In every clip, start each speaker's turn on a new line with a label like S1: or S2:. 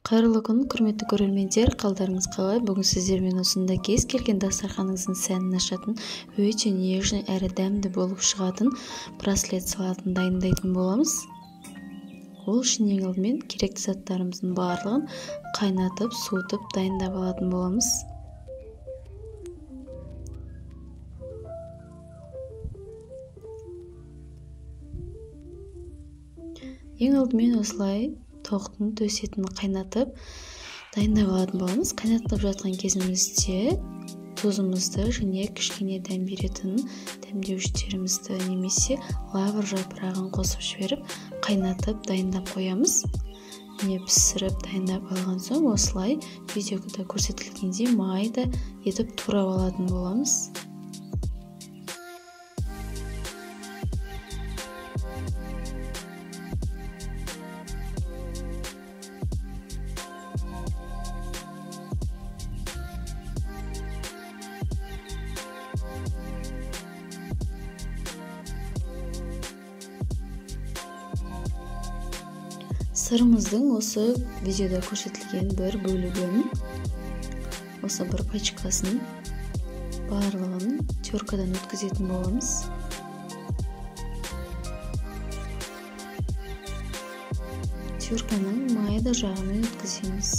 S1: Қайырлы күн, құрметті көрермендер, қалдарыңыз қалай? Бүгін сіздермен осында кез келген дастарханыңыздың сәнін ашатын, өте нежный әрі дәмді болып шығатын браслет салатын дайындайтын боламыз. Ол үшін ең алдымен керекті заттарымыздың барлығын қайнатып, суытып дайындап алатын боламыз. Ең алдымен осылай тоқтың төс етін қайнатып дайындап алатын боламыз. Қайнатып жатқан кезімізде тұзымызды және кішкене дәм беретін дәмдеуіштерімізді немесе лавр жапырағын қосып жіберіп қайнатып дайындап қоямыз. Міне пісіріп дайындап алған соң осылай видеода көрсетілгендей майда етіп турап алатын боламыз. Сырымыздың осы видеода көрсетілген бір бөлігін, осы бір пачкасын барлығын теркадан өткізетін боламыз. Терканың майда жағымен өткіземіз.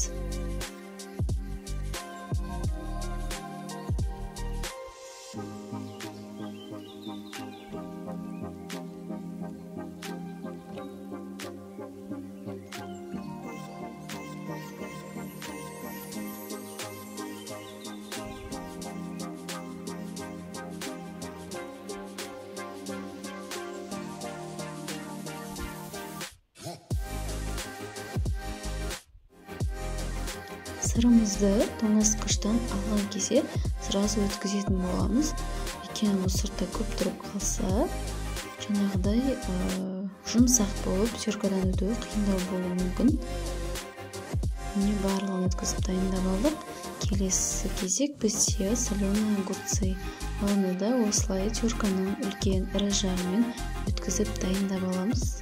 S1: Сырымызды тоңазытқыштан алған кезде сразу өткізетін боламыз. Өйткені ол сыртта көп тұрып қалса, жаңағыдай жұмсақ болып теркадан өтуі қиындау болуы мүмкін. Міне барлығын өткізіп дайындап алдық. Келесі кезек бізде соленые огурцы. Оны да осылай терканың үлкен ірі жағымен өткізіп дайындап аламыз.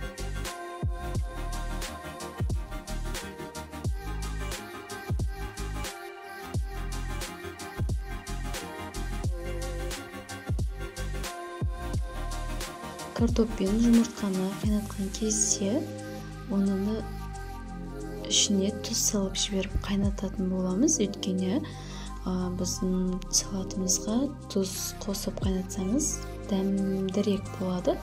S1: Картоп пен жұмыртқаны қайнатқан кезде оның ішіне тұз салып жіберіп қайнататын боламыз. Өйткені біздің салатымызға тұз қосып қайнатсаңыз дәмдірек болады.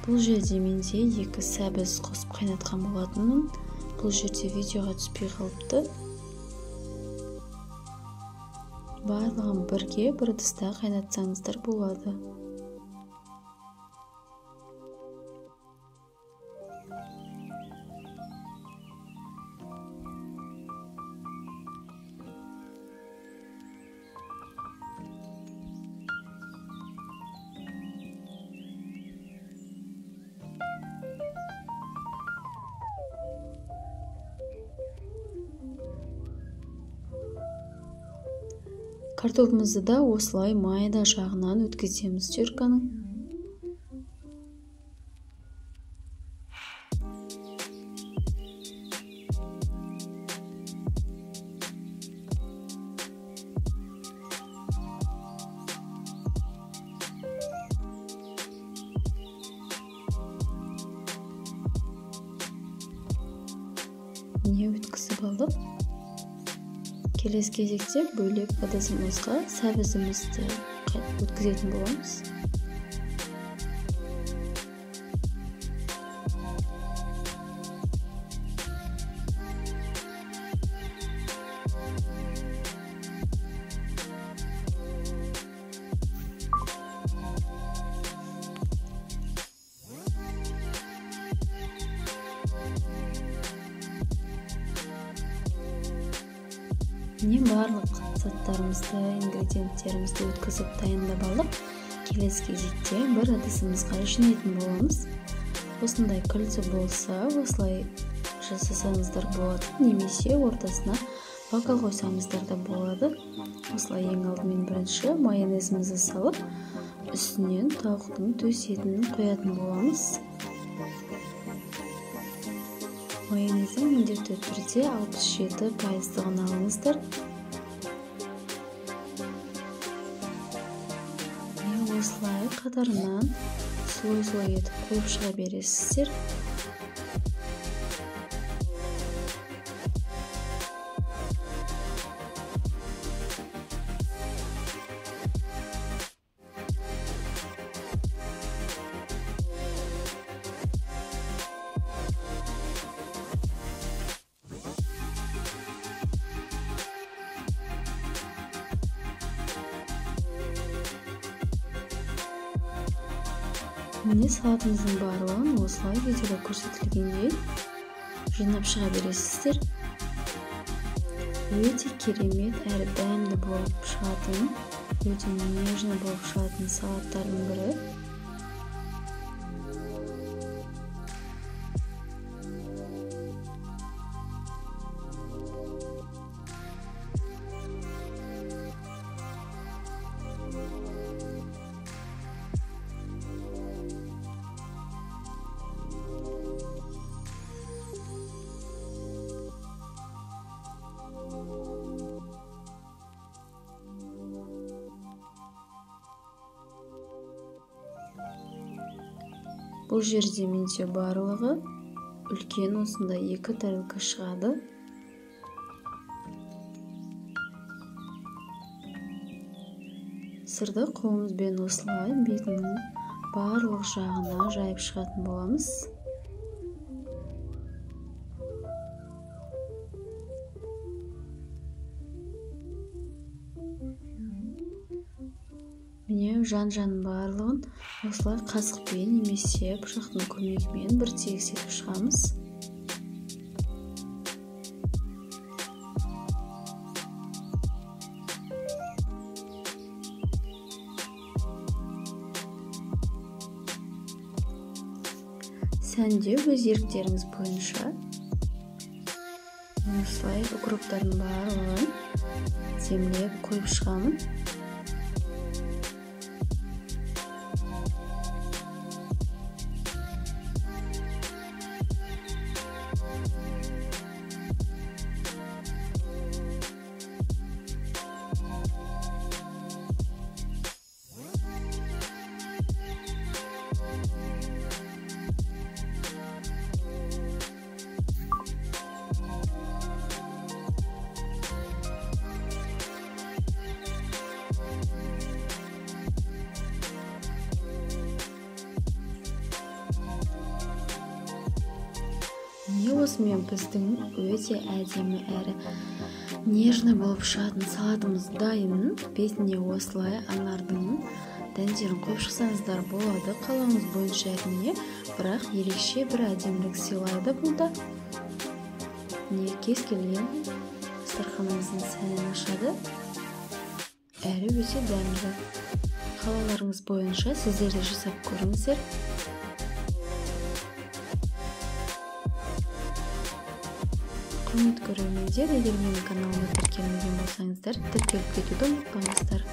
S1: Бұл жерде менде 2 сәбіз қосып қайнатқан болатынмын. Бұл жерде видеоға түспей қалыпты. Барлығын бірге бір ыдыста қайнатсаңыздар болады. Картопымызды да осылай майда жағынан өткіземіз терканың. Не өткізіп алдық. Келесі кезекте бөлек ыдысымызға сәбізімізді өткізетін боламыз. Міне барлық заттарымызды, ингредиенттерімізді өткізіп дайындап алдық. Келесі кезекте бір ыдысымызға жинайтын боламыз. Осындай күлті болса, осылай жасасаңыздар болады, немесе ортасына бокал қойсаңыздар да болады. Осылай ең алдымен бірінші майонезімізді салып, үстінен тауықтың төс етін қоятын боламыз. Майонездің міндетті түрде 67% алыңыздар. Осылай қатарынан слой-слой етіп қойып шыға бересіздер. Міне салатымыздың барлығын осылай видеода көрсетілгендей жинап шыға бересіздер. Өте керемет әрі дәмді болып шығатын, өте нежный болып шығатын салаттардың бірі. Бұл жерде менде барлығы үлкен осындай 2 тарелка шығады. Сырды қолымызбен осылай бетінің барлық жағына жайып шығатын боламыз. Міне жан-жанның барлығын осылай қасықпен немесе пышақтың көмегімен бір тегіс етіп шығамыз. Сәнде өз еріктеріңіз бойынша осылай укроптардың барлығын землеп қойып шығамын. Осымен біздің өте әдемі әрі нежный болып шығатын салатымыз дайын. Бетіне осылай анардың дәндерін қойып шықсаңыздар болады, қалауыңыз бойынша әрине, бірақ ерекше бір әдемілік сыйлайды бұлда. Не кез келген дастарханыңыздың сәнін ашады, әрі өте дәмді. Қалауларыңыз бойынша сіздер де жасап көріңіздер. Құрметті көрермендер, егер менің каналыма тіркелмеген болсаңыздар, тіркеліп кетуді ұмытпаңыздар.